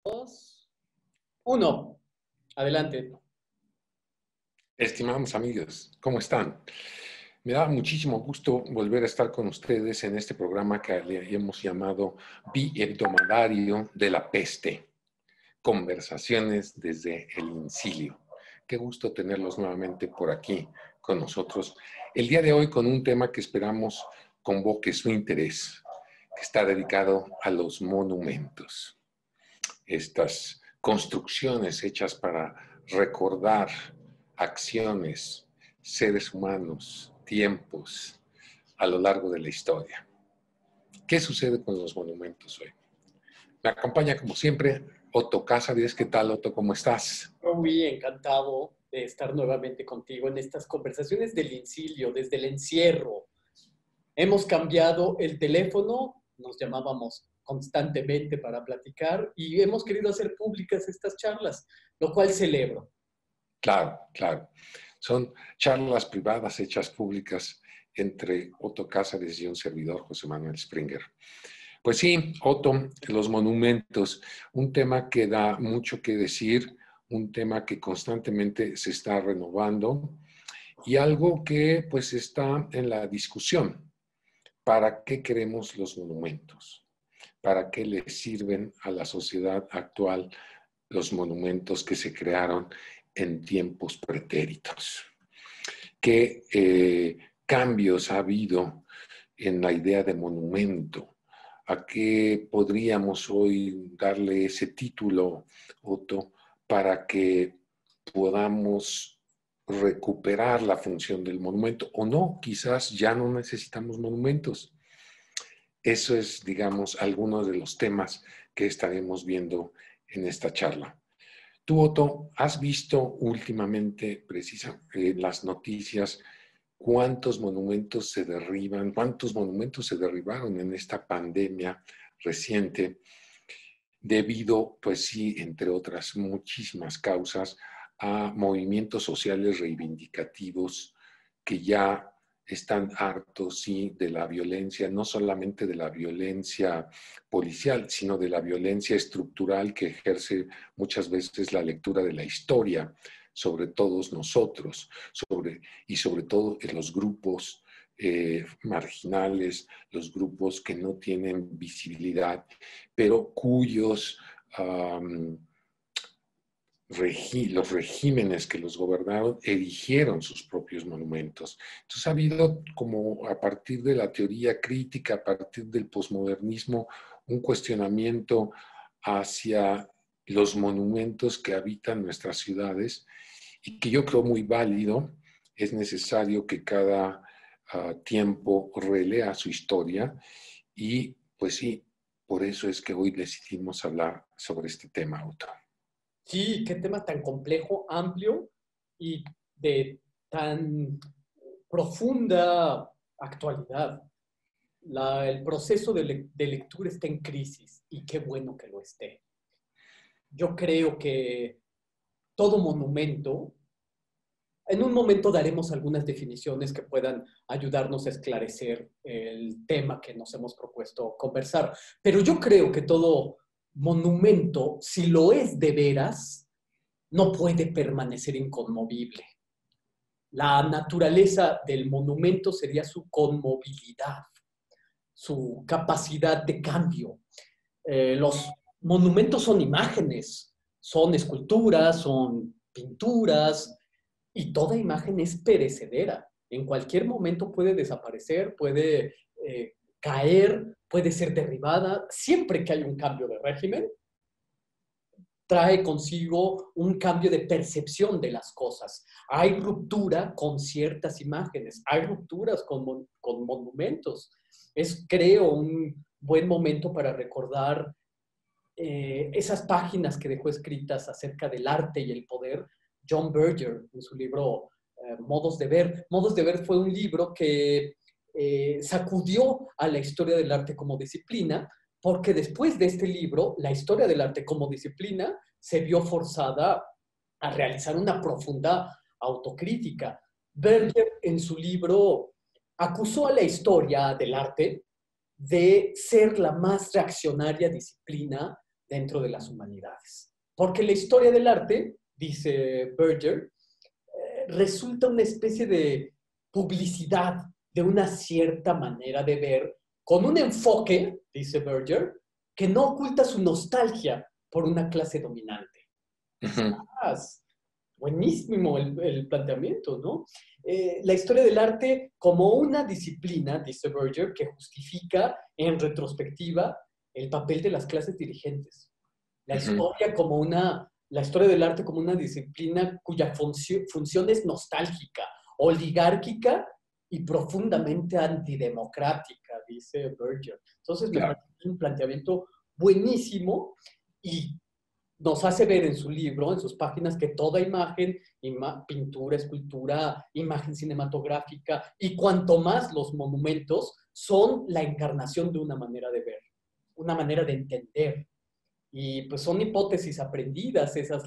Dos, uno. Adelante. Estimados amigos, ¿cómo están? Me da muchísimo gusto volver a estar con ustedes en este programa que le hemos llamado Bihebdomadario de la Peste, conversaciones desde el incilio. Qué gusto tenerlos nuevamente por aquí con nosotros. El día de hoy con un tema que esperamos convoque su interés, que está dedicado a los monumentos. Estas construcciones hechas para recordar acciones, seres humanos, tiempos a lo largo de la historia. ¿Qué sucede con los monumentos hoy? Me acompaña, como siempre, Otto Cázares. ¿Qué tal, Otto? ¿Cómo estás? Muy encantado de estar nuevamente contigo en estas conversaciones del incilio, desde el encierro. Hemos cambiado el teléfono, nos llamábamos constantemente para platicar y hemos querido hacer públicas estas charlas, lo cual celebro. Claro, claro. Son charlas privadas hechas públicas entre Otto Cázares y un servidor, José Manuel Springer. Pues sí, Otto, los monumentos, un tema que da mucho que decir, un tema que constantemente se está renovando y algo que pues está en la discusión. ¿Para qué queremos los monumentos? ¿Para qué le sirven a la sociedad actual los monumentos que se crearon en tiempos pretéritos? ¿Qué cambios ha habido en la idea de monumento? ¿A qué podríamos hoy darle ese título, Otto, para que podamos recuperar la función del monumento? O no, quizás ya no necesitamos monumentos. Eso es, digamos, algunos de los temas que estaremos viendo en esta charla. Tú, Otto, ¿has visto últimamente las noticias cuántos monumentos se derriban, cuántos monumentos se derribaron en esta pandemia reciente debido, pues sí, entre otras muchísimas causas, a movimientos sociales reivindicativos que ya están hartos, sí, de la violencia, no solamente de la violencia policial, sino de la violencia estructural que ejerce muchas veces la lectura de la historia sobre todos nosotros, y sobre todo en los grupos marginales, los grupos que no tienen visibilidad, pero cuyos los regímenes que los gobernaron erigieron sus propios monumentos. Entonces ha habido como a partir de la teoría crítica, a partir del posmodernismo, un cuestionamiento hacia los monumentos que habitan nuestras ciudades y que yo creo muy válido. Es necesario que cada tiempo relea su historia y pues sí, por eso es que hoy decidimos hablar sobre este tema, Otto. Sí, qué tema tan complejo, amplio y de tan profunda actualidad. El proceso de lectura está en crisis y qué bueno que lo esté. Yo creo que todo monumento, en un momento daremos algunas definiciones que puedan ayudarnos a esclarecer el tema que nos hemos propuesto conversar, pero yo creo que todo monumento, si lo es de veras, no puede permanecer inconmovible. La naturaleza del monumento sería su conmovilidad, su capacidad de cambio. Los monumentos son imágenes, son esculturas, son pinturas, y toda imagen es perecedera. En cualquier momento puede desaparecer, puede caer, puede ser derribada. Siempre que hay un cambio de régimen, trae consigo un cambio de percepción de las cosas. Hay ruptura con ciertas imágenes, hay rupturas con monumentos. Es, creo, un buen momento para recordar esas páginas que dejó escritas acerca del arte y el poder John Berger en su libro Modos de Ver. Modos de Ver fue un libro que sacudió a la historia del arte como disciplina, porque después de este libro, la historia del arte como disciplina se vio forzada a realizar una profunda autocrítica. Berger en su libro acusó a la historia del arte de ser la más reaccionaria disciplina dentro de las humanidades. Porque la historia del arte, dice Berger, resulta una especie de publicidad de una cierta manera de ver, con un enfoque, dice Berger, que no oculta su nostalgia por una clase dominante. Ujú. Buenísimo el planteamiento, ¿no? La historia del arte como una disciplina, dice Berger, que justifica en retrospectiva el papel de las clases dirigentes. Ujú. La historia del arte como una disciplina cuya función es nostálgica, oligárquica y profundamente antidemocrática, dice Berger. Entonces me Claro. parece un planteamiento buenísimo y nos hace ver en su libro, en sus páginas, que toda imagen, pintura, escultura, imagen cinematográfica y cuanto más los monumentos son la encarnación de una manera de ver, una manera de entender. Y pues son hipótesis aprendidas esas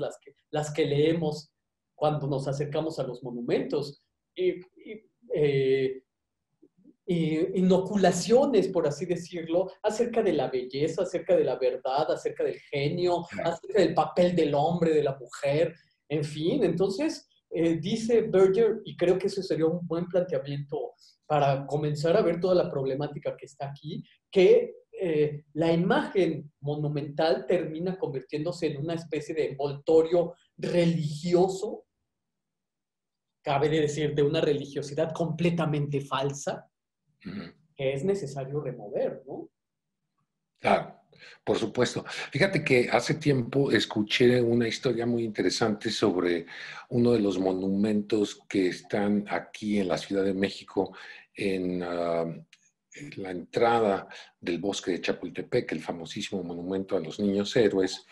las que leemos cuando nos acercamos a los monumentos. Eh, Inoculaciones, por así decirlo, acerca de la belleza, acerca de la verdad, acerca del genio, Claro. acerca del papel del hombre, de la mujer, en fin. Entonces, dice Berger, y creo que ese sería un buen planteamiento para comenzar a ver toda la problemática que está aquí, que la imagen monumental termina convirtiéndose en una especie de envoltorio religioso, cabe de decir, de una religiosidad completamente falsa, Ujú. que es necesario remover, ¿no? Claro, por supuesto. Fíjate que hace tiempo escuché una historia muy interesante sobre uno de los monumentos que están aquí en la Ciudad de México, en la entrada del bosque de Chapultepec, el famosísimo monumento a los niños héroes.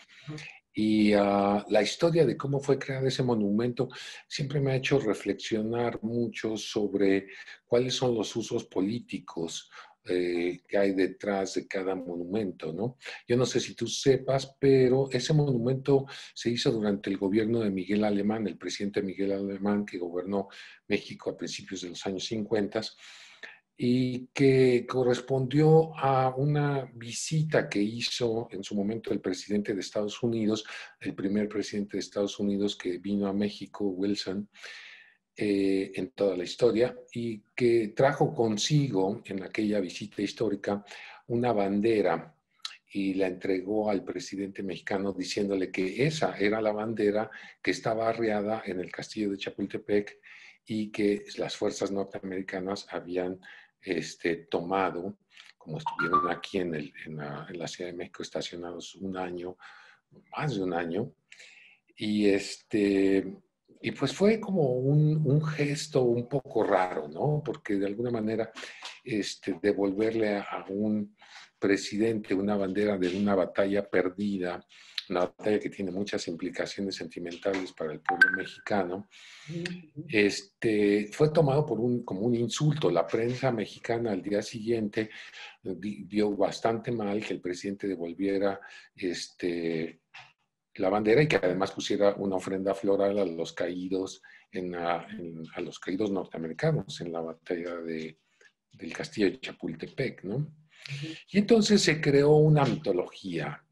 Y la historia de cómo fue creado ese monumento siempre me ha hecho reflexionar mucho sobre cuáles son los usos políticos que hay detrás de cada monumento, ¿no? Yo no sé si tú sepas, pero ese monumento se hizo durante el gobierno de Miguel Alemán, el presidente Miguel Alemán, que gobernó México a principios de los años 50 y que correspondió a una visita que hizo en su momento el presidente de Estados Unidos, el primer presidente de Estados Unidos que vino a México, Wilson, en toda la historia, y que trajo consigo en aquella visita histórica una bandera y la entregó al presidente mexicano diciéndole que esa era la bandera que estaba arriada en el castillo de Chapultepec y que las fuerzas norteamericanas habían tomado, como estuvieron aquí en la Ciudad de México estacionados un año, más de un año, y y pues fue como un gesto un poco raro, ¿no? Porque de alguna manera devolverle a un presidente una bandera de una batalla perdida, una batalla que tiene muchas implicaciones sentimentales para el pueblo mexicano, fue tomado como un insulto. La prensa mexicana al día siguiente vio bastante mal que el presidente devolviera la bandera y que además pusiera una ofrenda floral a los caídos, a los caídos norteamericanos en la batalla del castillo de Chapultepec, ¿no? Y entonces se creó una mitología,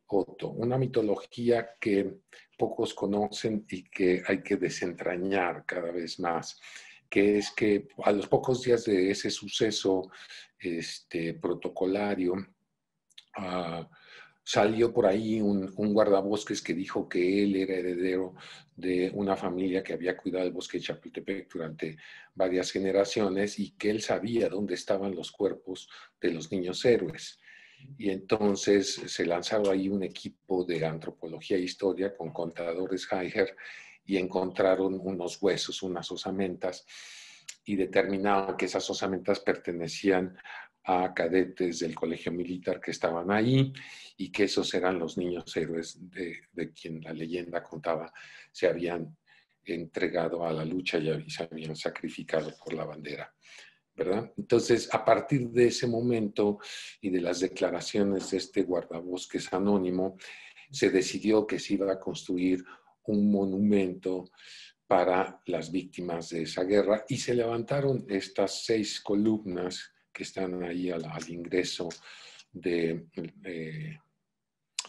Otto, una mitología que pocos conocen y que hay que desentrañar cada vez más, que es que a los pocos días de ese suceso protocolario, uh, salió por ahí un guardabosques que dijo que él era heredero de una familia que había cuidado el bosque de Chapultepec durante varias generaciones y que él sabía dónde estaban los cuerpos de los niños héroes. Y entonces se lanzaron ahí un equipo de antropología e historia con contadores Geiger y encontraron unos huesos, unas osamentas, y determinaron que esas osamentas pertenecían a cadetes del colegio militar que estaban ahí y que esos eran los niños héroes de quien la leyenda contaba se habían entregado a la lucha y se habían sacrificado por la bandera, ¿verdad? Entonces, a partir de ese momento y de las declaraciones de este guardabosques anónimo, se decidió que se iba a construir un monumento para las víctimas de esa guerra y se levantaron estas 6 columnas que están ahí al ingreso de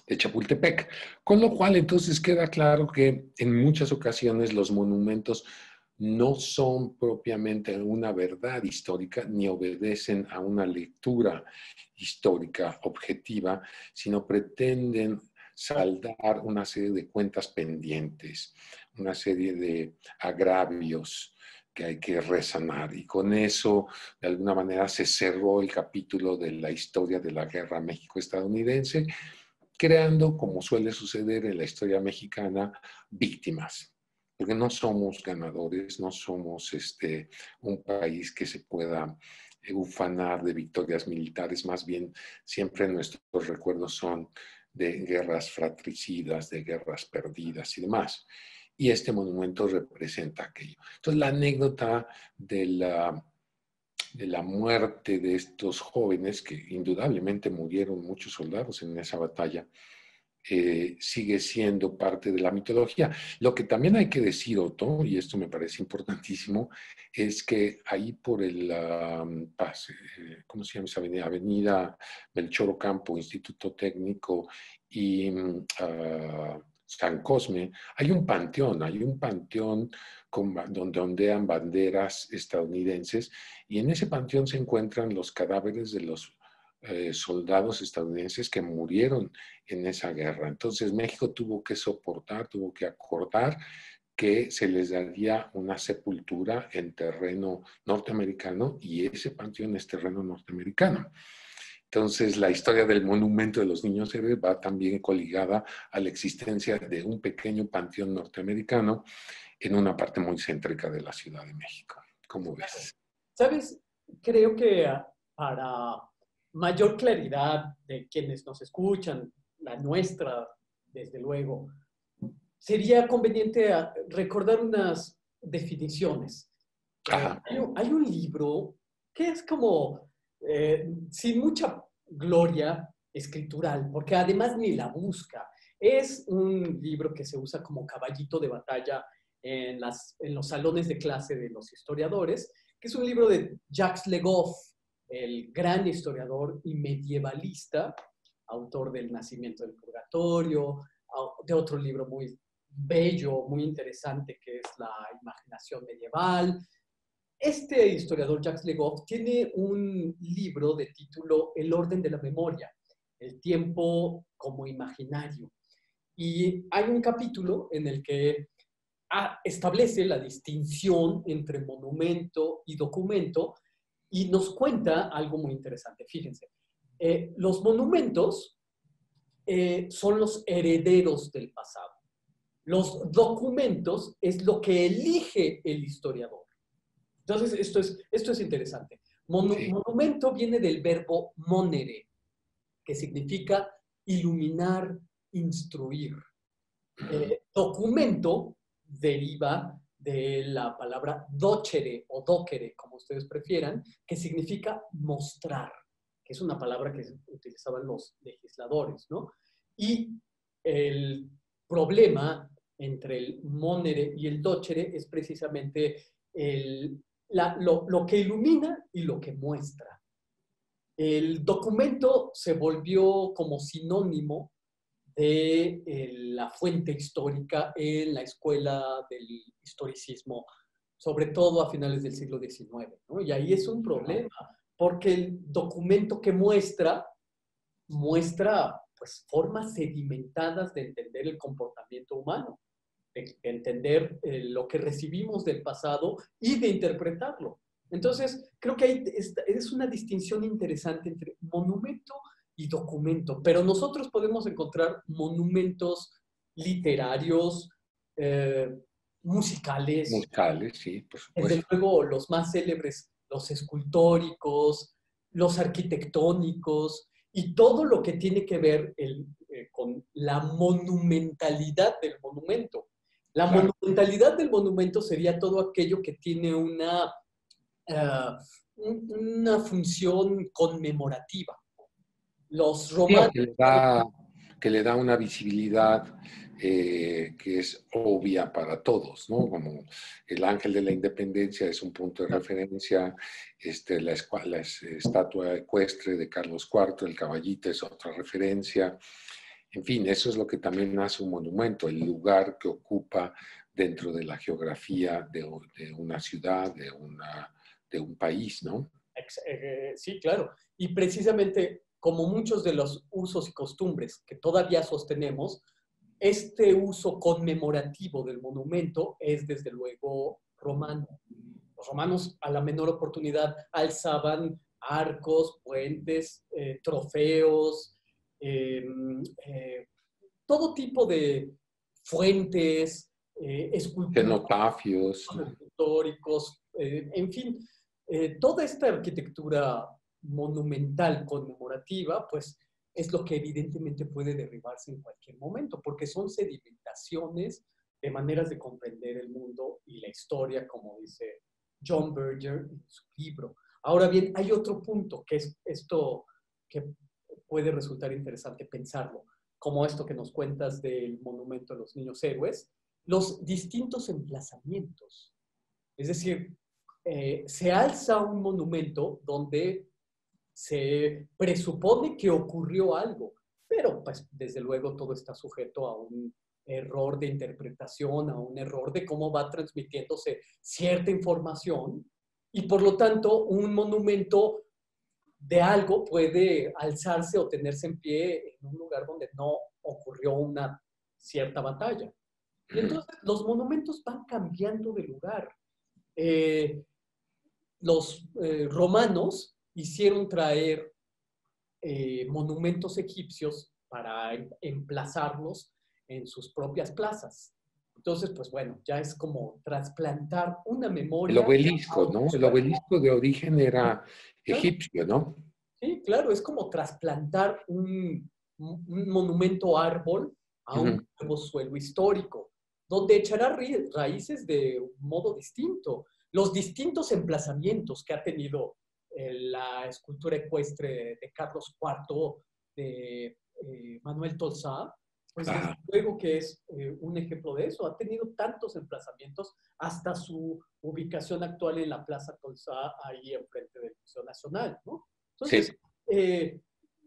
de Chapultepec. Con lo cual entonces queda claro que en muchas ocasiones los monumentos no son propiamente una verdad histórica ni obedecen a una lectura histórica objetiva, sino pretenden saldar una serie de cuentas pendientes, una serie de agravios que hay que resanar. Y con eso, de alguna manera, se cerró el capítulo de la historia de la Guerra México-estadounidense, creando, como suele suceder en la historia mexicana, víctimas. Porque no somos ganadores, no somos un país que se pueda ufanar de victorias militares, más bien siempre nuestros recuerdos son de guerras fratricidas, de guerras perdidas y demás. Y este monumento representa aquello. Entonces, la anécdota de la muerte de estos jóvenes, que indudablemente murieron muchos soldados en esa batalla, sigue siendo parte de la mitología. Lo que también hay que decir, Otto, y esto me parece importantísimo, es que ahí por el ¿cómo se llama esa avenida? Avenida Melchor Ocampo, Instituto Técnico y San Cosme, hay un panteón donde ondean banderas estadounidenses, y en ese panteón se encuentran los cadáveres de los soldados estadounidenses que murieron en esa guerra. Entonces México tuvo que soportar, tuvo que acordar que se les daría una sepultura en terreno norteamericano, y ese panteón es terreno norteamericano. Entonces, la historia del monumento de los niños héroes va también coligada a la existencia de un pequeño panteón norteamericano en una parte muy céntrica de la Ciudad de México. ¿Cómo ves? ¿Sabes? Creo que para mayor claridad de quienes nos escuchan, la nuestra, desde luego, sería conveniente recordar unas definiciones. Hay un libro que es como, sin mucha gloria escritural, porque además ni la busca. Es un libro que se usa como caballito de batalla en los salones de clase de los historiadores, que es un libro de Jacques Le Goff, el gran historiador y medievalista, autor del Nacimiento del Purgatorio, de otro libro muy bello, muy interesante, que es La Imaginación Medieval. Este historiador, Jacques Le Goff, tiene un libro de título El orden de la memoria, el tiempo como imaginario. Y hay un capítulo en el que establece la distinción entre monumento y documento y nos cuenta algo muy interesante. Fíjense, los monumentos son los herederos del pasado. Los documentos es lo que elige el historiador. Entonces, esto es interesante. Sí. Monumento viene del verbo monere, que significa iluminar, instruir. Documento deriva de la palabra docere o docere, como ustedes prefieran, que significa mostrar, que es una palabra que utilizaban los legisladores, ¿no? Y el problema entre el monere y el docere es precisamente lo que ilumina y lo que muestra. El documento se volvió como sinónimo de la fuente histórica en la escuela del historicismo, sobre todo a finales del siglo XIX, ¿no? Y ahí es un problema, porque el documento que muestra pues, formas sedimentadas de entender el comportamiento humano, de entender lo que recibimos del pasado y de interpretarlo. Entonces, creo que ahí es una distinción interesante entre monumento y documento, pero nosotros podemos encontrar monumentos literarios, musicales, Musicales, sí, por desde supuesto. luego los más célebres, los escultóricos, los arquitectónicos y todo lo que tiene que ver con la monumentalidad del monumento. La Claro. monumentalidad del monumento sería todo aquello que tiene una función conmemorativa. Los Sí, o romanos... que le da una visibilidad que es obvia para todos, ¿no? Como el Ángel de la Independencia es un punto de referencia, la estatua ecuestre de Carlos IV, el caballito es otra referencia, En fin, eso es lo que también hace un monumento, el lugar que ocupa dentro de la geografía de una ciudad, de un país, ¿no? Sí, claro. Y precisamente como muchos de los usos y costumbres que todavía sostenemos, este uso conmemorativo del monumento es desde luego romano. Los romanos a la menor oportunidad alzaban arcos, puentes, trofeos, eh, eh, todo tipo de fuentes, esculturas, Cenotafios, ¿no? históricos, en fin, toda esta arquitectura monumental conmemorativa, pues es lo que evidentemente puede derribarse en cualquier momento, porque son sedimentaciones de maneras de comprender el mundo y la historia, como dice John Berger en su libro. Ahora bien, hay otro punto que es esto que puede resultar interesante pensarlo, como esto que nos cuentas del monumento a los niños héroes, los distintos emplazamientos. Es decir, se alza un monumento donde se presupone que ocurrió algo, pero pues desde luego todo está sujeto a un error de interpretación, a un error de cómo va transmitiéndose cierta información y por lo tanto un monumento de algo puede alzarse o tenerse en pie en un lugar donde no ocurrió una cierta batalla. Y entonces los monumentos van cambiando de lugar. Los romanos hicieron traer monumentos egipcios para emplazarlos en sus propias plazas. Entonces, pues bueno, ya es como trasplantar una El memoria a obelisco, otro ¿no? El suelo. obelisco de origen era Claro, egipcio, ¿no? sí, claro, es como trasplantar un monumento árbol a un Ujú. nuevo suelo histórico, donde echará raíces de un modo distinto. Los distintos emplazamientos que ha tenido la escultura ecuestre de Carlos IV, de Manuel Tolsá, pues desde Ajá. luego que es un ejemplo de eso. Ha tenido tantos emplazamientos hasta su ubicación actual en la Plaza Tolsá, ahí enfrente del Museo Nacional, ¿no? Entonces, Sí. eh,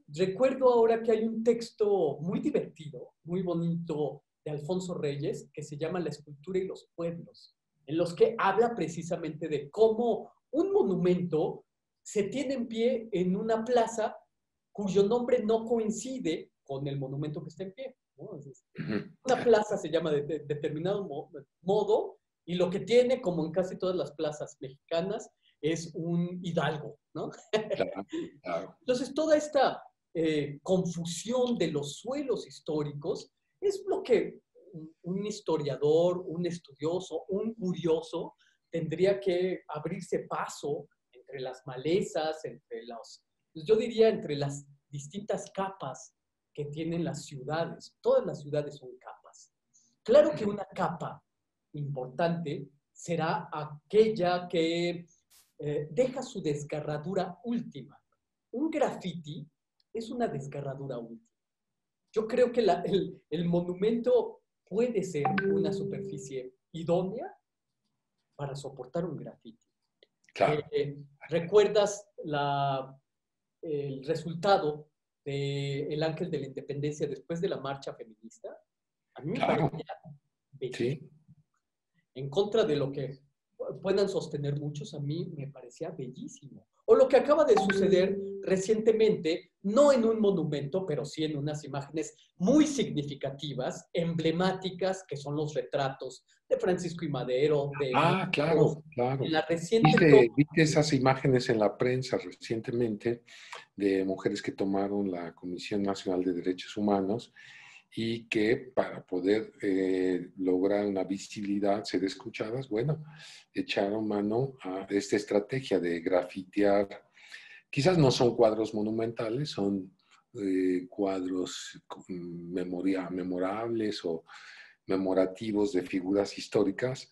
recuerdo ahora que hay un texto muy divertido, muy bonito de Alfonso Reyes, que se llama La escultura y los pueblos, en los que habla precisamente de cómo un monumento se tiene en pie en una plaza cuyo nombre no coincide con el monumento que está en pie, ¿no? Entonces, Ujú. una plaza se llama de determinado modo y lo que tiene, como en casi todas las plazas mexicanas, es un hidalgo, ¿no? Claro, claro. Entonces, toda esta confusión de los suelos históricos es lo que un historiador, un estudioso, un curioso tendría que abrirse paso entre las malezas, entre los, yo diría, entre las distintas capas que tienen las ciudades. Todas las ciudades son capas. Claro que una capa importante será aquella que deja su desgarradura última. Un graffiti es una desgarradura última. Yo creo que el monumento puede ser una superficie idónea para soportar un graffiti. Claro. ¿Recuerdas el resultado del Ángel de la Independencia después de la marcha feminista? A mí me Claro, parecía bellísimo. sí. En contra de lo que puedan sostener muchos, a mí me parecía bellísimo. O lo que acaba de suceder recientemente, no en un monumento, pero sí en unas imágenes muy significativas, emblemáticas, que son los retratos de Francisco y Madero, de Ah, claro, en claro. la reciente toma. ¿Viste esas imágenes en la prensa recientemente de mujeres que tomaron la Comisión Nacional de Derechos Humanos y que para poder lograr una visibilidad, ser escuchadas, bueno, echaron mano a esta estrategia de grafitear? Quizás no son cuadros monumentales, son cuadros memorables o memorativos de figuras históricas,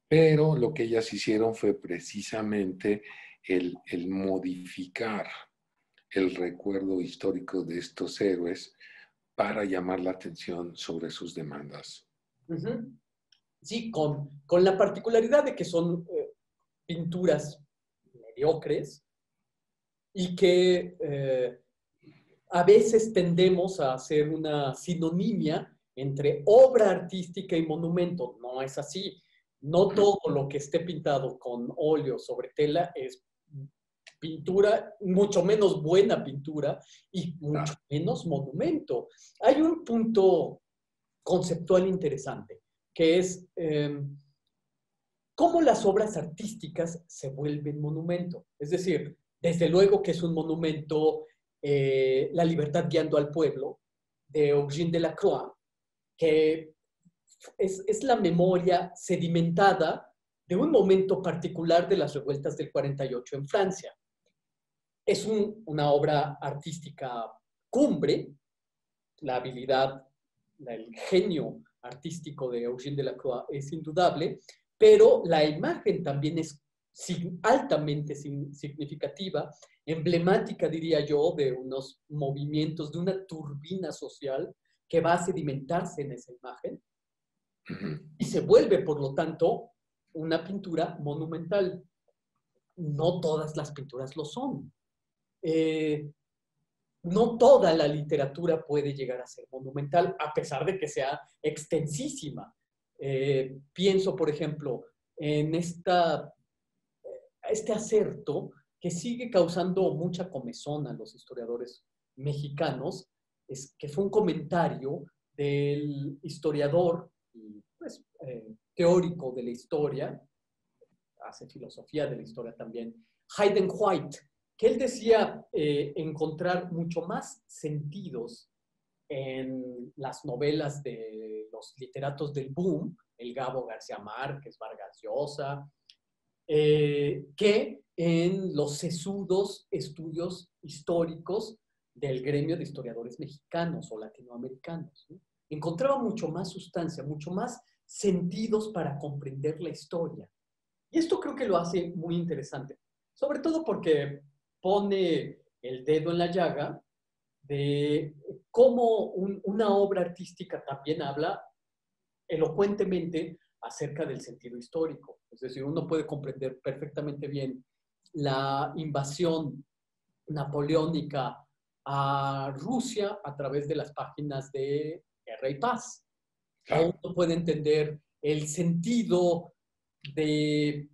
pero lo que ellas hicieron fue precisamente el modificar el recuerdo histórico de estos héroes para llamar la atención sobre sus demandas. Uh-huh. Sí, con la particularidad de que son pinturas mediocres y que a veces tendemos a hacer una sinonimia entre obra artística y monumento. No es así. No todo lo que esté pintado con óleo sobre tela es pintura, mucho menos buena pintura y mucho menos monumento. Hay un punto conceptual interesante, que es cómo las obras artísticas se vuelven monumento. Es decir, desde luego que es un monumento La libertad guiando al pueblo, de Eugène Delacroix, que es la memoria sedimentada de un momento particular de las revueltas del 48 en Francia. Es una obra artística cumbre, la habilidad, el genio artístico de Eugène Delacroix es indudable, pero la imagen también es altamente significativa, emblemática, diría yo, de unos movimientos, de una turbina social que va a sedimentarse en esa imagen y se vuelve, por lo tanto, una pintura monumental. No todas las pinturas lo son. No toda la literatura puede llegar a ser monumental, a pesar de que sea extensísima. Pienso, por ejemplo, en este acerto que sigue causando mucha comezón a los historiadores mexicanos, que fue un comentario del historiador y pues, teórico de la historia, hace filosofía de la historia también, Hayden White, que él decía encontrar mucho más sentidos en las novelas de los literatos del boom, el Gabo García Márquez, Vargas Llosa, que en los sesudos estudios históricos del gremio de historiadores mexicanos o latinoamericanos, ¿no? Encontraba mucho más sustancia, mucho más sentidos para comprender la historia. Y esto creo que lo hace muy interesante, sobre todo porque pone el dedo en la llaga de cómo una obra artística también habla elocuentemente acerca del sentido histórico. Es decir, uno puede comprender perfectamente bien la invasión napoleónica a Rusia a través de las páginas de Guerra y Paz. O uno puede entender el sentido de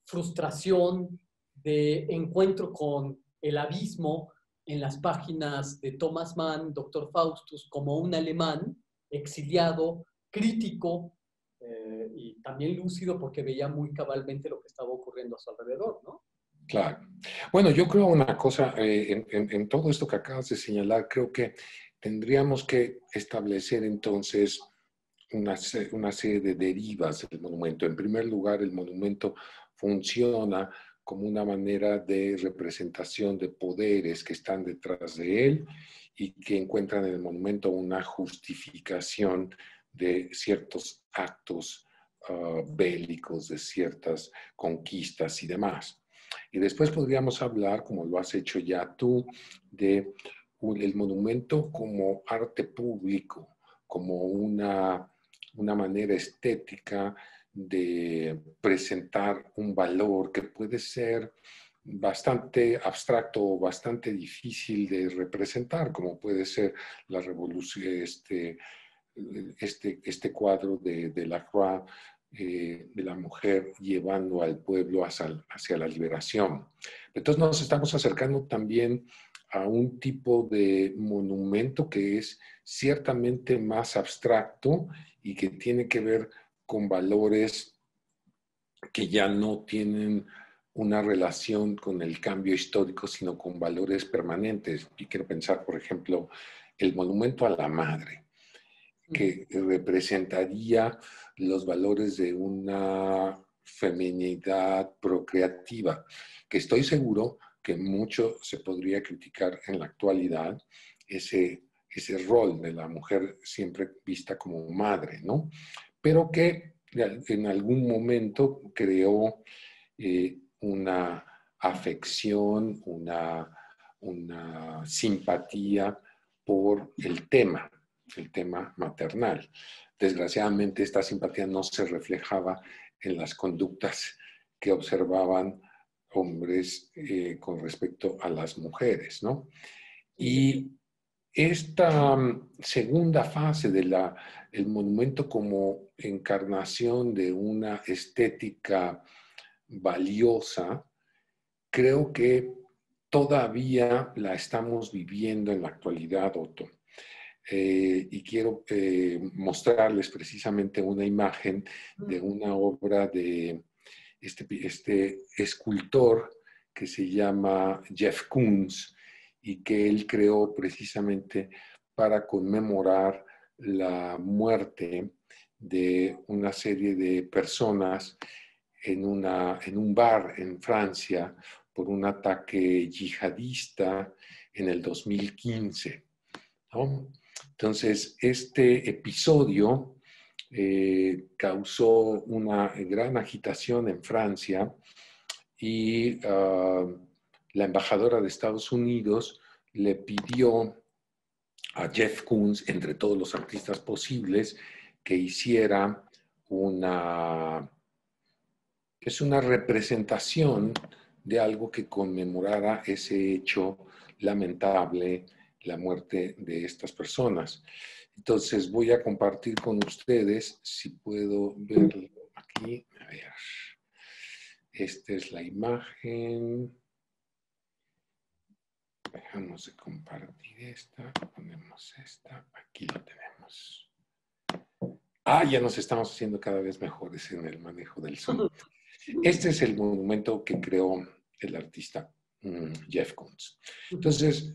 frustración, de encuentro con el abismo en las páginas de Thomas Mann, Dr. Faustus, como un alemán exiliado, crítico y también lúcido porque veía muy cabalmente lo que estaba ocurriendo a su alrededor, ¿no? Claro. Bueno, yo creo una cosa, en todo esto que acabas de señalar, creo que tendríamos que establecer entonces una serie de derivas del monumento. En primer lugar, el monumento funciona como una manera de representación de poderes que están detrás de él y que encuentran en el monumento una justificación de ciertos actos bélicos, de ciertas conquistas y demás. Y después podríamos hablar, como lo has hecho ya tú, de el monumento como arte público, como una manera estética de presentar un valor que puede ser bastante abstracto o bastante difícil de representar, como puede ser la revolución, este cuadro de Delacroix, de la mujer llevando al pueblo hacia la liberación. Entonces nos estamos acercando también a un tipo de monumento que es ciertamente más abstracto y que tiene que ver con valores que ya no tienen una relación con el cambio histórico, sino con valores permanentes. Y quiero pensar, por ejemplo, el monumento a la madre, que representaría los valores de una feminidad procreativa, que estoy seguro que mucho se podría criticar en la actualidad, ese rol de la mujer siempre vista como madre, ¿no? Pero que en algún momento creó una afección, una simpatía por el tema maternal. Desgraciadamente, esta simpatía no se reflejaba en las conductas que observaban hombres con respecto a las mujeres, ¿no? Sí, sí. Y esta segunda fase el monumento como encarnación de una estética valiosa, creo que todavía la estamos viviendo en la actualidad, Otto. Y quiero mostrarles precisamente una imagen de una obra de este escultor que se llama Jeff Koons y que él creó precisamente para conmemorar la muerte de una serie de personas en un bar en Francia por un ataque yihadista en el 2015, ¿no? Entonces, este episodio causó una gran agitación en Francia y la embajadora de Estados Unidos le pidió a Jeff Koons, entre todos los artistas posibles, que hiciera una representación de algo que conmemorara ese hecho lamentable, la muerte de estas personas. Entonces voy a compartir con ustedes, si puedo verlo aquí. A ver, esta es la imagen. Dejamos de compartir esta, ponemos esta, aquí lo tenemos. Ya nos estamos haciendo cada vez mejores en el manejo del Zoom. Este es el monumento que creó el artista Jeff Koons. Entonces,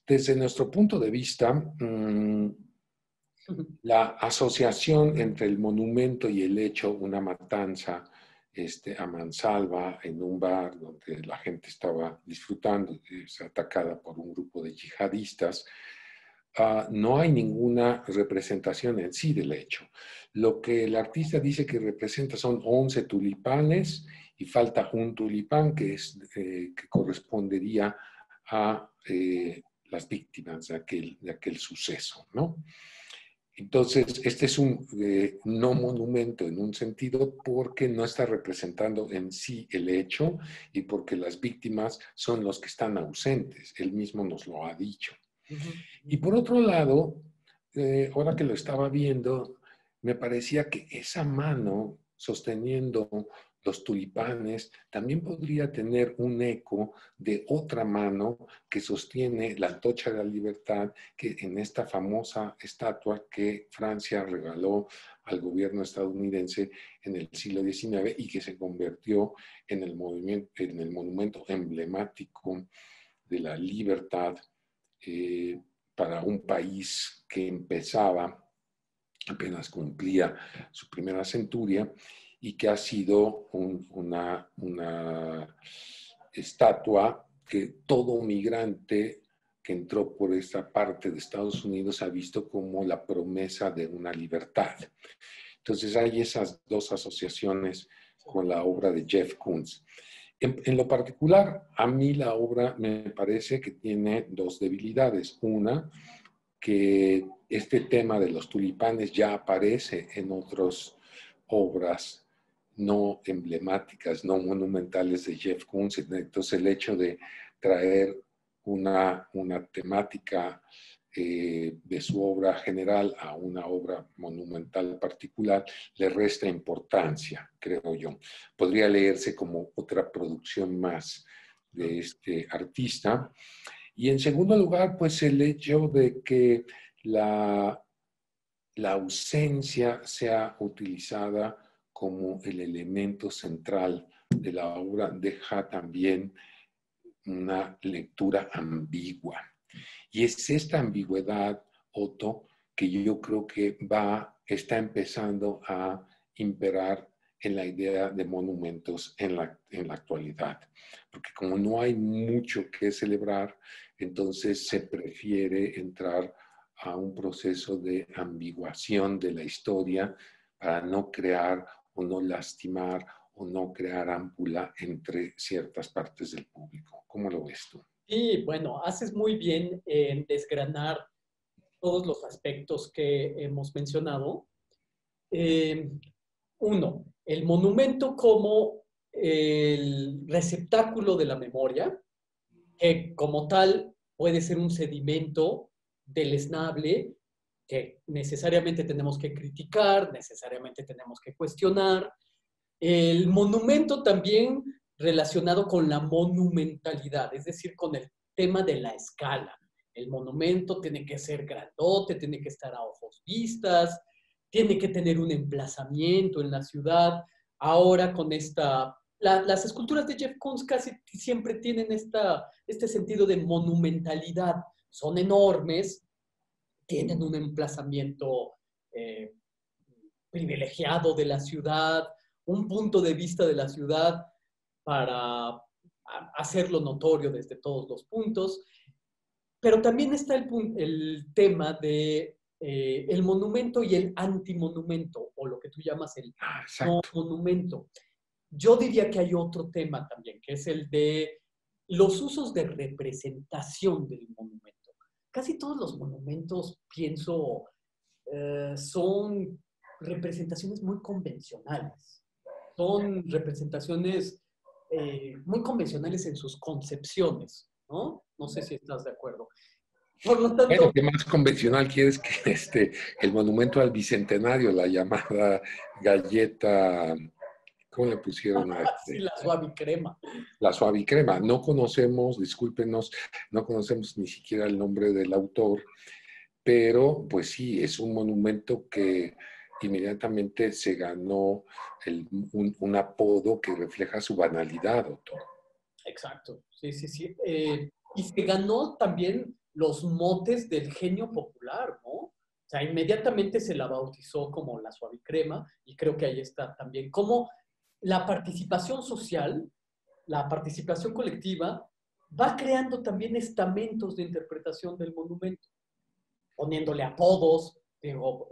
desde nuestro punto de vista, la asociación entre el monumento y el hecho, una matanza a mansalva en un bar donde la gente estaba disfrutando, es atacada por un grupo de yihadistas, no hay ninguna representación en sí del hecho. Lo que el artista dice que representa son 11 tulipanes y falta un tulipán que correspondería a las víctimas de aquel suceso, ¿no? Entonces, este es un no monumento en un sentido porque no está representando en sí el hecho y porque las víctimas son los que están ausentes. Él mismo nos lo ha dicho. Y por otro lado, ahora que lo estaba viendo, me parecía que esa mano sosteniendo los tulipanes también podría tener un eco de otra mano que sostiene la antorcha de la libertad, que en esta famosa estatua que Francia regaló al gobierno estadounidense en el siglo XIX y que se convirtió en el monumento emblemático de la libertad para un país que empezaba, apenas cumplía su primera centuria, y que ha sido una estatua que todo migrante que entró por esta parte de Estados Unidos ha visto como la promesa de una libertad. Entonces hay esas dos asociaciones con la obra de Jeff Koons. En lo particular, a mí la obra me parece que tiene dos debilidades. Una, que este tema de los tulipanes ya aparece en otras obras no emblemáticas, no monumentales de Jeff Koons. Entonces el hecho de traer una temática de su obra general a una obra monumental particular le resta importancia, creo yo. Podría leerse como otra producción más de este artista. Y en segundo lugar, pues el hecho de que la ausencia sea utilizada como el elemento central de la obra deja también una lectura ambigua. Y es esta ambigüedad, Otto, que yo creo que está empezando a imperar en la idea de monumentos en la actualidad. Porque como no hay mucho que celebrar, entonces se prefiere entrar a un proceso de ambiguación de la historia para no crear o no lastimar o no crear ámpula entre ciertas partes del público. ¿Cómo lo ves tú? Sí, bueno, haces muy bien en desgranar todos los aspectos que hemos mencionado. Eh, Uno, el monumento como el receptáculo de la memoria, que como tal puede ser un sedimento deleznable que necesariamente tenemos que criticar, necesariamente tenemos que cuestionar. El monumento también relacionado con la monumentalidad, es decir, con el tema de la escala. El monumento tiene que ser grandote, tiene que estar a ojos vistas, tiene que tener un emplazamiento en la ciudad. Ahora con las esculturas de Jeff Koons casi siempre tienen este sentido de monumentalidad. Son enormes, tienen un emplazamiento eh, privilegiado de la ciudad, un punto de vista de la ciudad para hacerlo notorio desde todos los puntos. Pero también está el tema de el monumento y el antimonumento, o lo que tú llamas el no Exacto. monumento. Yo diría que hay otro tema también, que es el de los usos de representación del monumento. Casi todos los monumentos, pienso, son representaciones muy convencionales. Son representaciones muy convencionales en sus concepciones, ¿no? No sé si estás de acuerdo. Por lo Bueno, tanto, ¿qué más convencional quieres que el monumento al bicentenario, la llamada galleta, ¿cómo le pusieron a sí, la suave crema. la suavicrema? No conocemos, discúlpenos, no conocemos ni siquiera el nombre del autor, pero pues sí, es un monumento que inmediatamente se ganó un apodo que refleja su banalidad, Otto. Exacto, sí, sí, sí. Y se ganó también los motes del genio popular, ¿no? O sea, inmediatamente se la bautizó como la suavicrema y creo que ahí está también como la participación social, la participación colectiva, va creando también estamentos de interpretación del monumento, poniéndole apodos. Digo,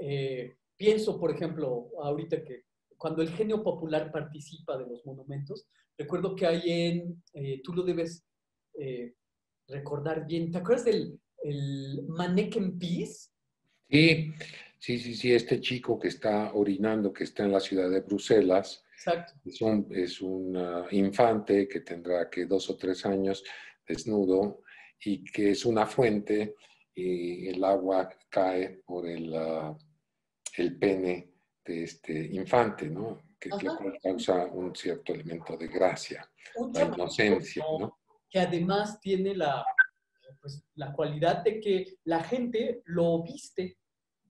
pienso, por ejemplo, ahorita que cuando el genio popular participa de los monumentos, recuerdo que hay tú lo debes eh, recordar bien, ¿te acuerdas del el Manneken Pis? Sí, sí, sí, sí, este chico que está orinando, que está en la ciudad de Bruselas, Exacto. es un infante que tendrá que 2 o 3 años desnudo y que es una fuente y el agua cae por el pene de este infante, ¿no? Que lo Ajá. cual causa un cierto elemento de gracia, Un la chamaquito, inocencia, ¿no? ¿no? Que además tiene pues, la cualidad de que la gente lo viste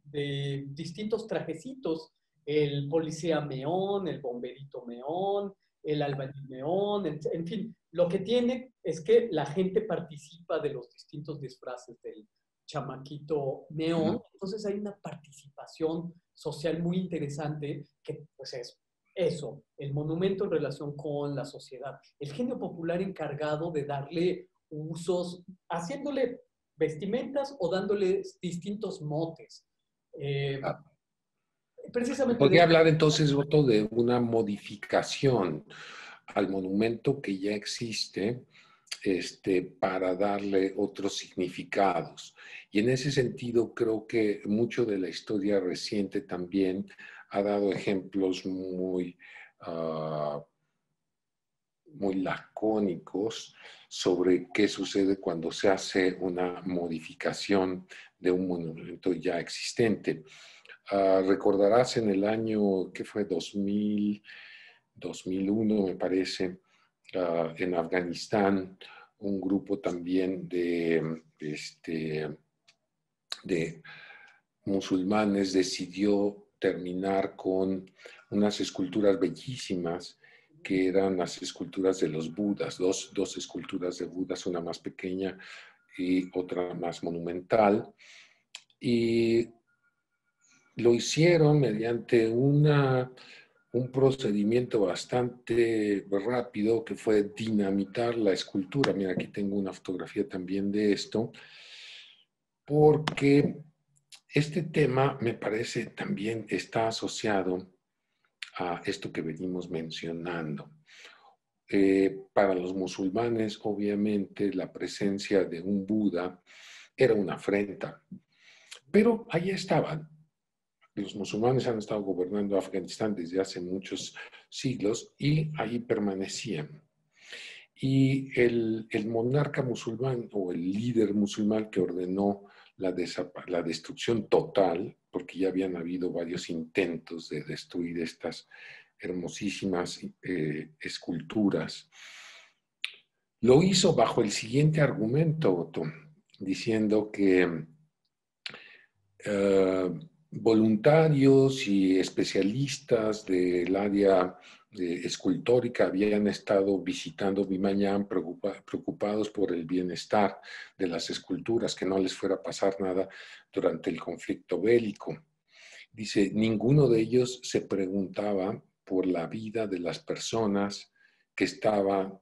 de distintos trajecitos, el policía meón, el bomberito meón, el albañil meón, en fin, lo que tiene es que la gente participa de los distintos disfraces del chamaquito meón, entonces hay una participación social muy interesante que pues es eso, el monumento en relación con la sociedad, el genio popular encargado de darle usos, haciéndole vestimentas o dándole distintos motes. Eh, Ah, precisamente podría de... hablar entonces, Otto, de una modificación al monumento que ya existe, para darle otros significados. Y en ese sentido, creo que mucho de la historia reciente también ha dado ejemplos muy lacónicos sobre qué sucede cuando se hace una modificación de un monumento ya existente. Recordarás en el año, ¿qué fue? 2001, me parece, en Afganistán, un grupo también de musulmanes decidió terminar con unas esculturas bellísimas que eran las esculturas de los Budas, dos esculturas de Budas, una más pequeña y otra más monumental. Y lo hicieron mediante un procedimiento bastante rápido que fue dinamitar la escultura. Mira, aquí tengo una fotografía también de esto, porque este tema me parece también está asociado a esto que venimos mencionando. Para los musulmanes, obviamente, la presencia de un Buda era una afrenta, pero ahí estaban. Los musulmanes han estado gobernando Afganistán desde hace muchos siglos y ahí permanecían. Y el monarca musulmán o el líder musulmán que ordenó la destrucción total, porque ya habían habido varios intentos de destruir estas hermosísimas esculturas, lo hizo bajo el siguiente argumento, Otto, diciendo que voluntarios y especialistas del área escultórica habían estado visitando Vimañán preocupados por el bienestar de las esculturas, que no les fuera a pasar nada durante el conflicto bélico. Dice, ninguno de ellos se preguntaba por la vida de las personas que estaban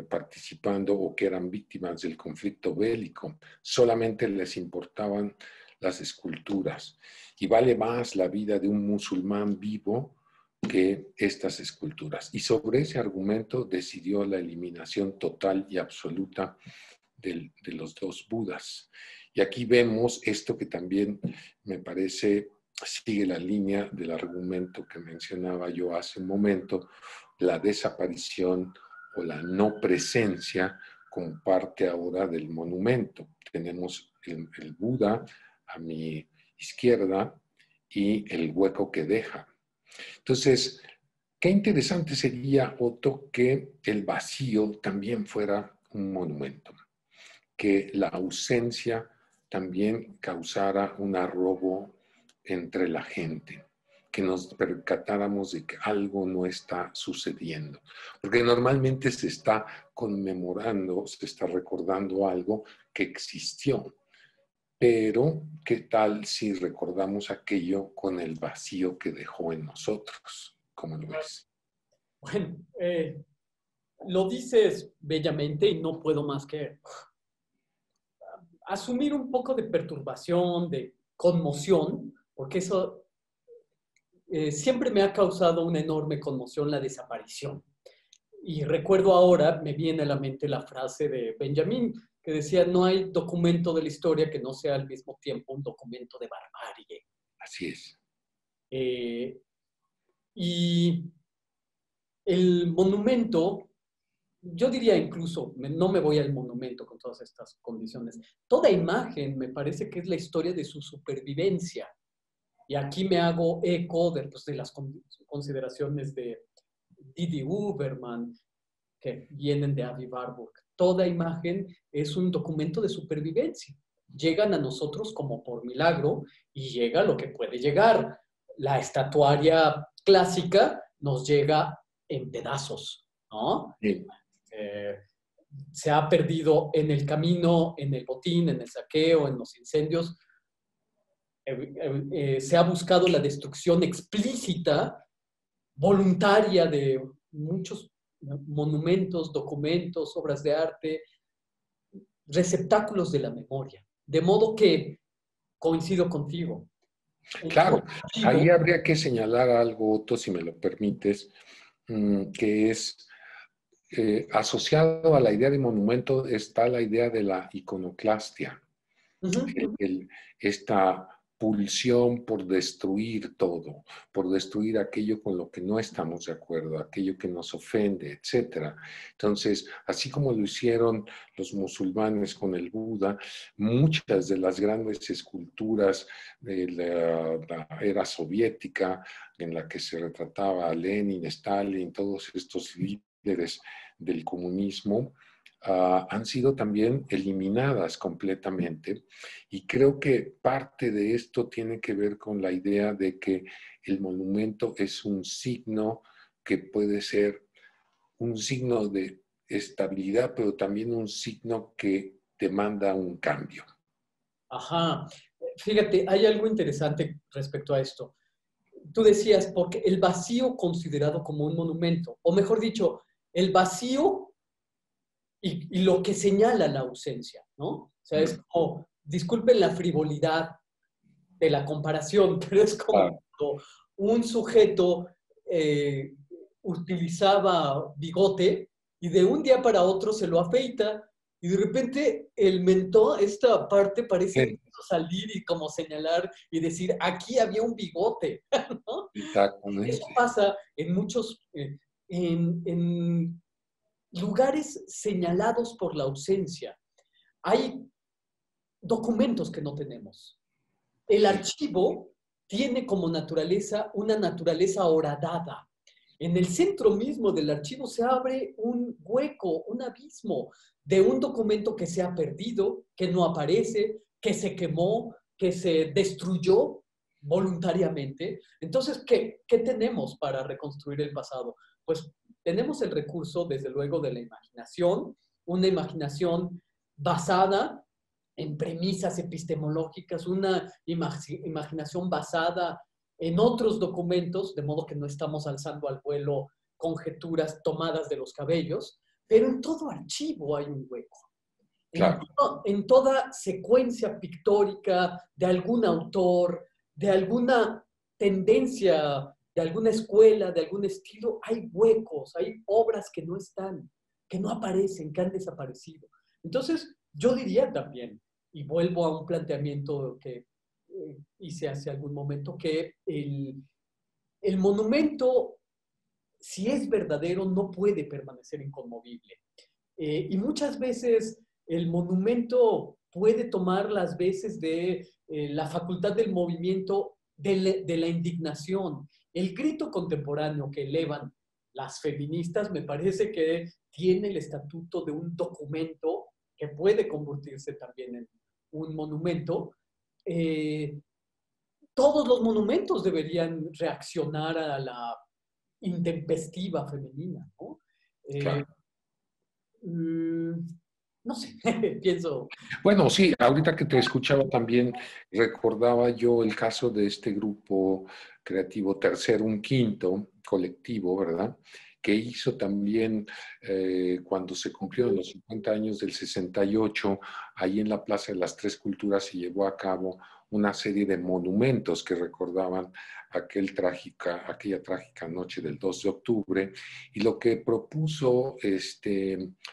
participando o que eran víctimas del conflicto bélico. Solamente les importaban las esculturas. Y vale más la vida de un musulmán vivo que estas esculturas. Y sobre ese argumento decidió la eliminación total y absoluta de los dos Budas. Y aquí vemos esto que también me parece sigue la línea del argumento que mencionaba yo hace un momento, la desaparición o la no presencia como parte ahora del monumento. Tenemos el Buda a mi izquierda y el hueco que deja. Entonces, qué interesante sería, Otto, que el vacío también fuera un monumento, que la ausencia también causara un arrobo entre la gente, que nos percatáramos de que algo no está sucediendo. Porque normalmente se está conmemorando, se está recordando algo que existió. Pero, ¿qué tal si recordamos aquello con el vacío que dejó en nosotros? ¿Cómo lo ves? Bueno, lo dices bellamente y no puedo más que asumir un poco de perturbación, de conmoción, porque eso siempre me ha causado una enorme conmoción la desaparición. Y recuerdo ahora, me viene a la mente la frase de Benjamín, que decía, no hay documento de la historia que no sea al mismo tiempo un documento de barbarie. Así es. Y el monumento, yo diría incluso, no me voy al monumento con todas estas condiciones, toda imagen me parece que es la historia de su supervivencia. Y aquí me hago eco de las consideraciones de Didi Huberman, que vienen de Avi Warburg. Toda imagen es un documento de supervivencia. Llegan a nosotros como por milagro y llega lo que puede llegar. La estatuaria clásica nos llega en pedazos, ¿no? Sí. Se ha perdido en el camino, en el botín, en el saqueo, en los incendios. Se ha buscado la destrucción explícita, voluntaria de muchos monumentos, documentos, obras de arte, receptáculos de la memoria. De modo que coincido contigo. Claro, ahí habría que señalar algo, Otto, si me lo permites, que es asociado a la idea de monumento está la idea de la iconoclastia, esta pulsión por destruir todo, por destruir aquello con lo que no estamos de acuerdo, aquello que nos ofende, etc. Entonces, así como lo hicieron los musulmanes con el Buda, muchas de las grandes esculturas de la era soviética, en la que se retrataba a Lenin, Stalin, todos estos líderes del comunismo, han sido también eliminadas completamente, y creo que parte de esto tiene que ver con la idea de que el monumento es un signo que puede ser un signo de estabilidad, pero también un signo que demanda un cambio. Ajá. Fíjate, hay algo interesante respecto a esto. Tú decías, porque el vacío considerado como un monumento, o mejor dicho, el vacío y lo que señala la ausencia, ¿no? O sea, es como, disculpen la frivolidad de la comparación, pero es como un sujeto utilizaba bigote y de un día para otro se lo afeita y de repente el mentón, esta parte parece salir y como señalar y decir, aquí había un bigote, ¿no? Exactamente. Eso pasa en muchos, en lugares señalados por la ausencia. Hay documentos que no tenemos. El archivo tiene como naturaleza una naturaleza horadada. En el centro mismo del archivo se abre un hueco, un abismo de un documento que se ha perdido, que no aparece, que se quemó, que se destruyó voluntariamente. Entonces, ¿qué tenemos para reconstruir el pasado? Pues tenemos el recurso, desde luego, de la imaginación, una imaginación basada en premisas epistemológicas, una imaginación basada en otros documentos, de modo que no estamos alzando al vuelo conjeturas tomadas de los cabellos, pero en todo archivo hay un hueco. Claro. En toda secuencia pictórica de algún autor, de alguna tendencia, de alguna escuela, de algún estilo, hay huecos, hay obras que no están, que no aparecen, que han desaparecido. Entonces, yo diría también, y vuelvo a un planteamiento que hice hace algún momento, que el monumento, si es verdadero, no puede permanecer inconmovible. Y muchas veces el monumento puede tomar las veces de la facultad del movimiento, de la indignación. El grito contemporáneo que elevan las feministas me parece que tiene el estatuto de un documento que puede convertirse también en un monumento. Todos los monumentos deberían reaccionar a la intempestiva femenina, ¿no? Eh, Claro. mm, no sé, pienso. Bueno, sí, ahorita que te escuchaba también recordaba yo el caso de este grupo creativo Tercero un Quinto, colectivo, ¿verdad? Que hizo también cuando se cumplieron los 50 años del 68, ahí en la Plaza de las Tres Culturas se llevó a cabo una serie de monumentos que recordaban aquella trágica noche del 2 de octubre, y lo que propuso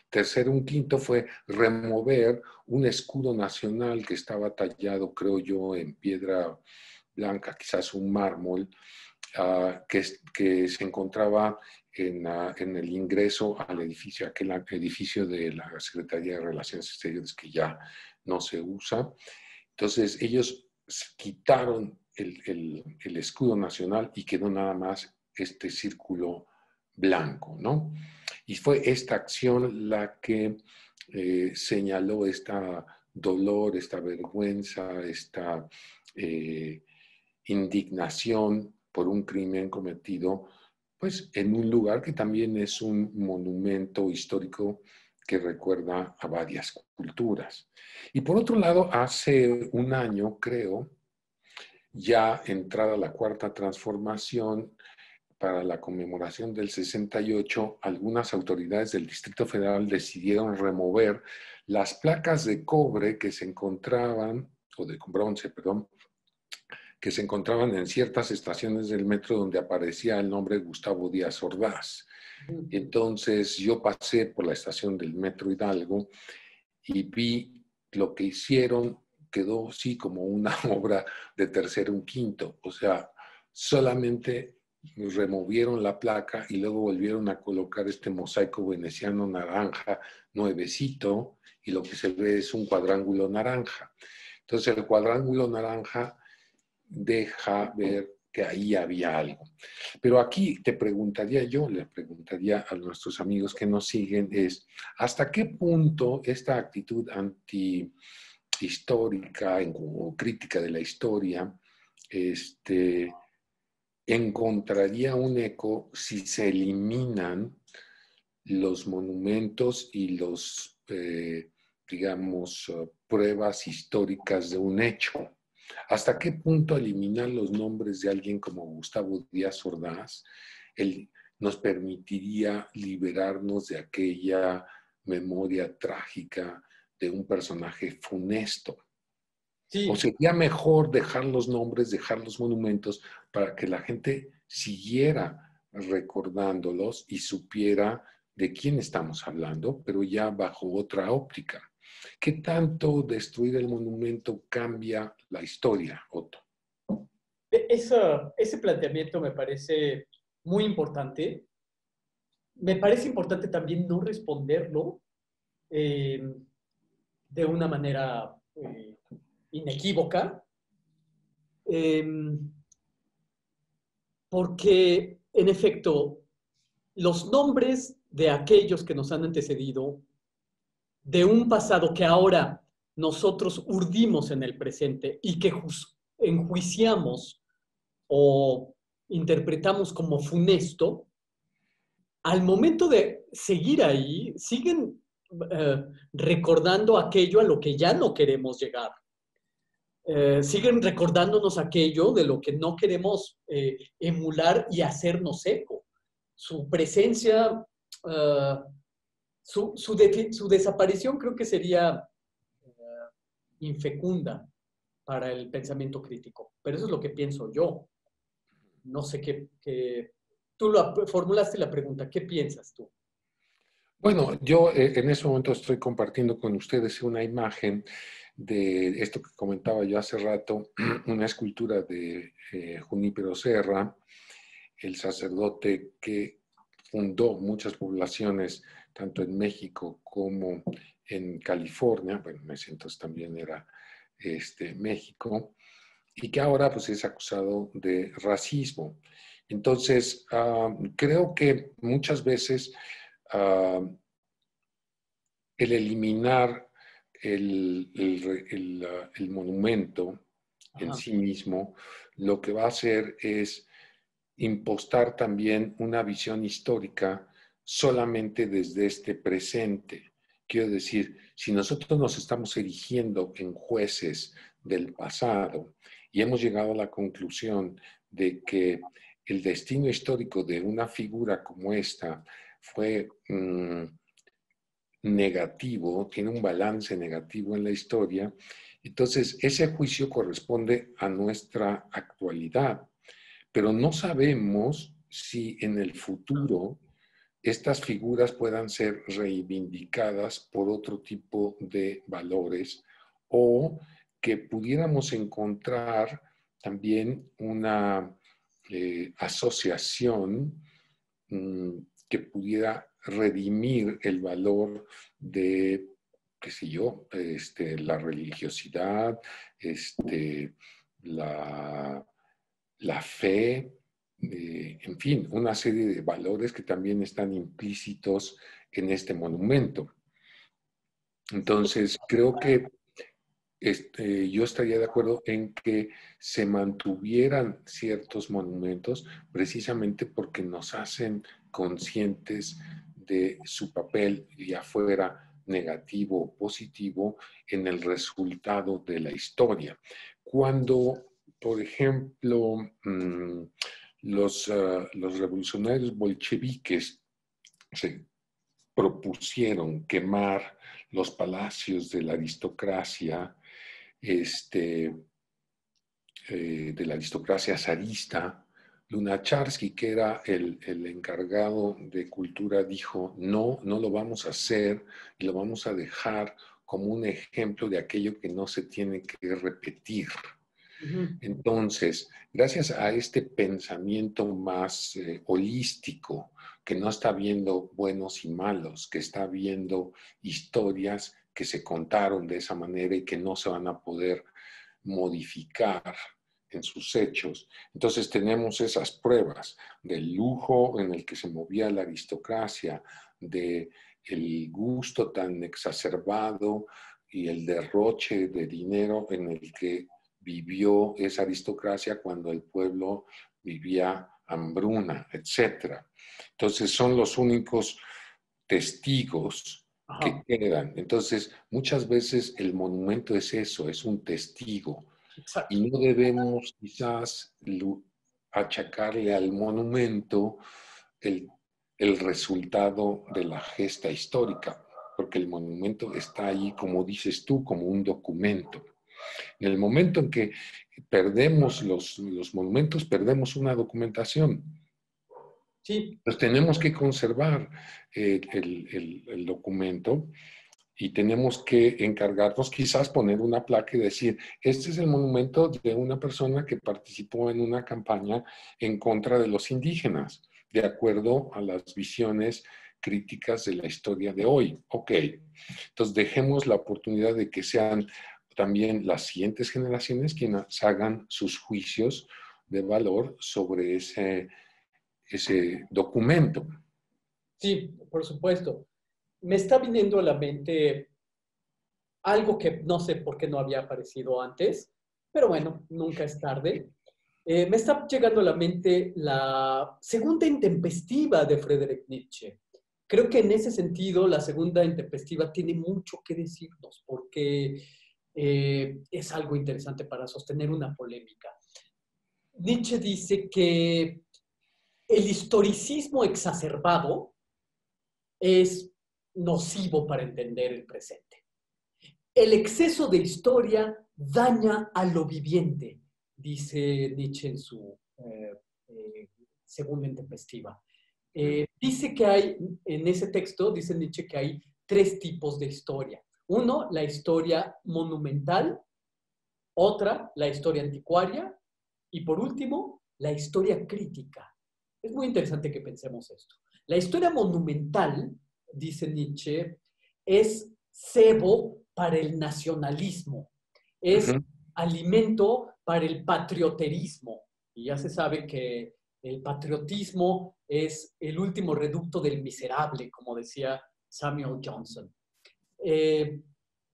Tercero un Quinto fue remover un escudo nacional que estaba tallado, creo yo, en piedra blanca, quizás un mármol, que se encontraba en el ingreso al edificio, aquel edificio de la Secretaría de Relaciones Exteriores que ya no se usa. Entonces ellos quitaron el escudo nacional y quedó nada más este círculo blanco, ¿no? Y fue esta acción la que señaló esta dolor, esta vergüenza, esta indignación por un crimen cometido, pues en un lugar que también es un monumento histórico que recuerda a varias culturas. Y por otro lado, hace un año, creo, ya entrada la cuarta transformación, para la conmemoración del 68, algunas autoridades del Distrito Federal decidieron remover las placas de cobre que se encontraban, o de bronce, perdón, que se encontraban en ciertas estaciones del metro donde aparecía el nombre Gustavo Díaz Ordaz. Entonces yo pasé por la estación del metro Hidalgo y vi lo que hicieron, quedó sí como una obra de Tercero un Quinto, o sea, solamente removieron la placa y luego volvieron a colocar este mosaico veneciano naranja nuevecito, y lo que se ve es un cuadrángulo naranja. Entonces el cuadrángulo naranja deja ver que ahí había algo. Pero aquí te preguntaría yo, le preguntaría a nuestros amigos que nos siguen, es ¿hasta qué punto esta actitud antihistórica o crítica de la historia encontraría un eco si se eliminan los monumentos y los, digamos, pruebas históricas de un hecho? ¿Hasta qué punto eliminar los nombres de alguien como Gustavo Díaz Ordaz nos permitiría liberarnos de aquella memoria trágica de un personaje funesto? ¿O Sí, sería mejor dejar los nombres, dejar los monumentos para que la gente siguiera recordándolos y supiera de quién estamos hablando, pero ya bajo otra óptica? ¿Qué tanto destruir el monumento cambia la historia, Otto? ese planteamiento me parece muy importante. me parece importante también no responderlo eh, de una manera inequívoca, eh, porque en efecto los nombres de aquellos que nos han antecedido, de un pasado que ahora nosotros urdimos en el presente y que enjuiciamos o interpretamos como funesto, al momento de seguir ahí, siguen eh, recordando aquello a lo que ya no queremos llegar. Siguen recordándonos aquello de lo que no queremos emular y hacernos eco. Su presencia, su desaparición creo que sería infecunda para el pensamiento crítico. Pero eso es lo que pienso yo. No sé qué tú formulaste la pregunta, ¿qué piensas tú? Bueno, yo en ese momento estoy compartiendo con ustedes una imagen de esto que comentaba yo hace rato, una escultura de Junípero Serra, el sacerdote que fundó muchas poblaciones, tanto en México como en California, bueno, en ese entonces también era México, y que ahora pues es acusado de racismo. Entonces, creo que muchas veces el eliminar el monumento en Ajá. sí mismo, lo que va a hacer es impostar también una visión histórica solamente desde este presente. Quiero decir, si nosotros nos estamos erigiendo en jueces del pasado y hemos llegado a la conclusión de que el destino histórico de una figura como esta fue negativo, tiene un balance negativo en la historia, entonces ese juicio corresponde a nuestra actualidad, pero no sabemos si en el futuro estas figuras puedan ser reivindicadas por otro tipo de valores o que pudiéramos encontrar también una asociación que pudiera redimir el valor de, qué sé yo, la religiosidad, la, la fe, en fin, una serie de valores que también están implícitos en este monumento. Entonces, creo que yo estaría de acuerdo en que se mantuvieran ciertos monumentos precisamente porque nos hacen conscientes de su papel, ya fuera negativo o positivo, en el resultado de la historia. Cuando, por ejemplo, los revolucionarios bolcheviques se propusieron quemar los palacios de la aristocracia, de la aristocracia zarista, Lunacharsky, que era el encargado de cultura, dijo, no, no lo vamos a hacer y lo vamos a dejar como un ejemplo de aquello que no se tiene que repetir. Uh-huh. Entonces, gracias a este pensamiento más holístico, que no está viendo buenos y malos, que está viendo historias que se contaron de esa manera y que no se van a poder modificar en sus hechos. Entonces tenemos esas pruebas del lujo en el que se movía la aristocracia, de el gusto tan exacerbado y el derroche de dinero en el que vivió esa aristocracia cuando el pueblo vivía hambruna, etc. Entonces son los únicos testigos que Ajá. quedan. Entonces, muchas veces el monumento es eso, es un testigo. Exacto. Y no debemos quizás achacarle al monumento el, el resultado de la gesta histórica, porque el monumento está ahí, como dices tú, como un documento. En el momento en que perdemos los monumentos, perdemos una documentación. Sí. Pues tenemos que conservar el documento y tenemos que encargarnos quizás poner una placa y decir, este es el monumento de una persona que participó en una campaña en contra de los indígenas. de acuerdo a las visiones críticas de la historia de hoy. Ok, entonces dejemos la oportunidad de que sean también las siguientes generaciones quienes hagan sus juicios de valor sobre ese documento. Sí, por supuesto. Me está viniendo a la mente algo que no sé por qué no había aparecido antes, pero bueno, nunca es tarde. Me está llegando a la mente la segunda intempestiva de Friedrich Nietzsche. Creo que en ese sentido la segunda intempestiva tiene mucho que decirnos porque es algo interesante para sostener una polémica. Nietzsche dice que el historicismo exacerbado es nocivo para entender el presente. El exceso de historia daña a lo viviente, dice Nietzsche en su segunda intempestiva. Dice que hay, en ese texto, dice Nietzsche que hay tres tipos de historia. Uno, la historia monumental, otra, la historia anticuaria, y por último, la historia crítica. Es muy interesante que pensemos esto. La historia monumental, dice Nietzsche, es cebo para el nacionalismo, es alimento para el patrioterismo. Y ya se sabe que el patriotismo es el último reducto del miserable, como decía Samuel Johnson.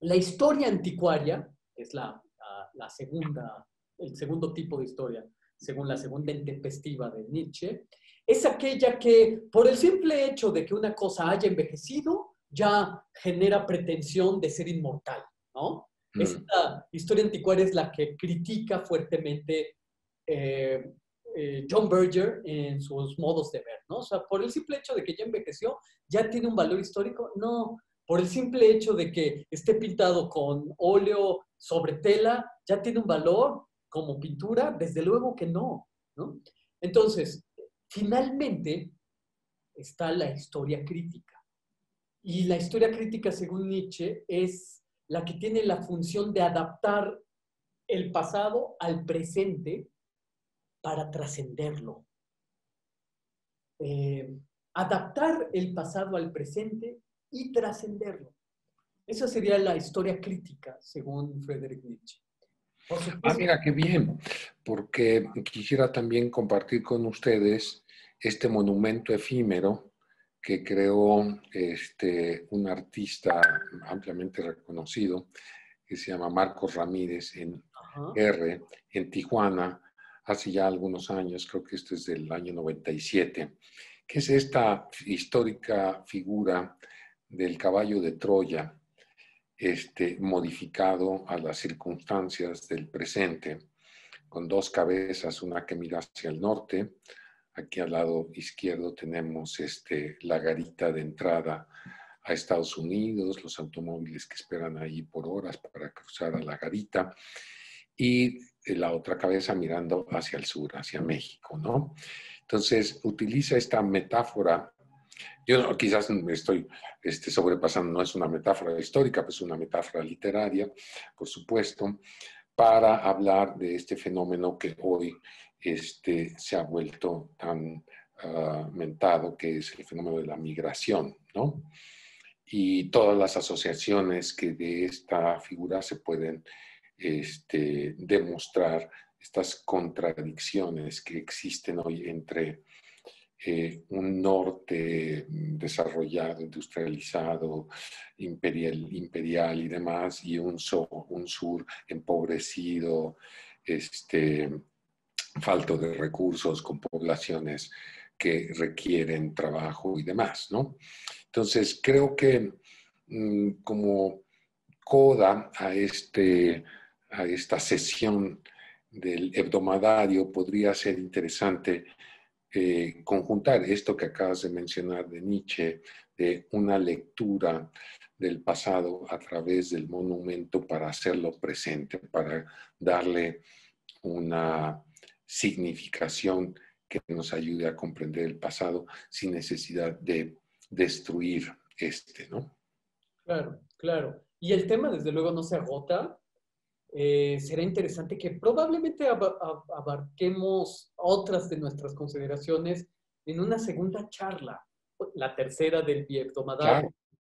La historia anticuaria, que es la segunda, el segundo tipo de historia, según la segunda intempestiva de Nietzsche, es aquella que por el simple hecho de que una cosa haya envejecido, ya genera pretensión de ser inmortal, ¿no? Esta historia anticuaria es la que critica fuertemente John Berger en sus modos de ver, ¿no? O sea, por el simple hecho de que ya envejeció, ¿ya tiene un valor histórico? No. Por el simple hecho de que esté pintado con óleo sobre tela, ¿ya tiene un valor como pintura? Desde luego que no, ¿no? Entonces, finalmente está la historia crítica. Y la historia crítica, según Nietzsche, es la que tiene la función de adaptar el pasado al presente para trascenderlo. Adaptar el pasado al presente y trascenderlo. Esa sería la historia crítica, según Friedrich Nietzsche. Por supuesto. Mira, qué bien, porque quisiera también compartir con ustedes este monumento efímero que creó un artista ampliamente reconocido que se llama Marcos Ramírez en Tijuana, hace ya algunos años, creo que esto es del año 97, que es esta histórica figura del caballo de Troya, modificado a las circunstancias del presente, con dos cabezas, una que mira hacia el norte. Aquí al lado izquierdo tenemos la garita de entrada a Estados Unidos, los automóviles que esperan ahí por horas para cruzar a la garita, y la otra cabeza mirando hacia el sur, hacia México, ¿no? Entonces, utiliza esta metáfora. Yo quizás me estoy sobrepasando, no es una metáfora histórica, pues una metáfora literaria, por supuesto, para hablar de este fenómeno que hoy se ha vuelto tan mentado, que es el fenómeno de la migración, ¿no? Y todas las asociaciones que de esta figura se pueden demostrar, estas contradicciones que existen hoy entre un norte desarrollado, industrializado, imperial y demás, y un sur empobrecido, falto de recursos, con poblaciones que requieren trabajo y demás, ¿no? Entonces, creo que como coda a esta sesión del hebdomadario podría ser interesante conjuntar esto que acabas de mencionar de Nietzsche, de una lectura del pasado a través del monumento para hacerlo presente, para darle una significación que nos ayude a comprender el pasado sin necesidad de destruir ¿no? Claro, claro. Y el tema, desde luego, no se agota. Será interesante que probablemente abarquemos otras de nuestras consideraciones en una segunda charla, la tercera del Biebdomadar, Claro.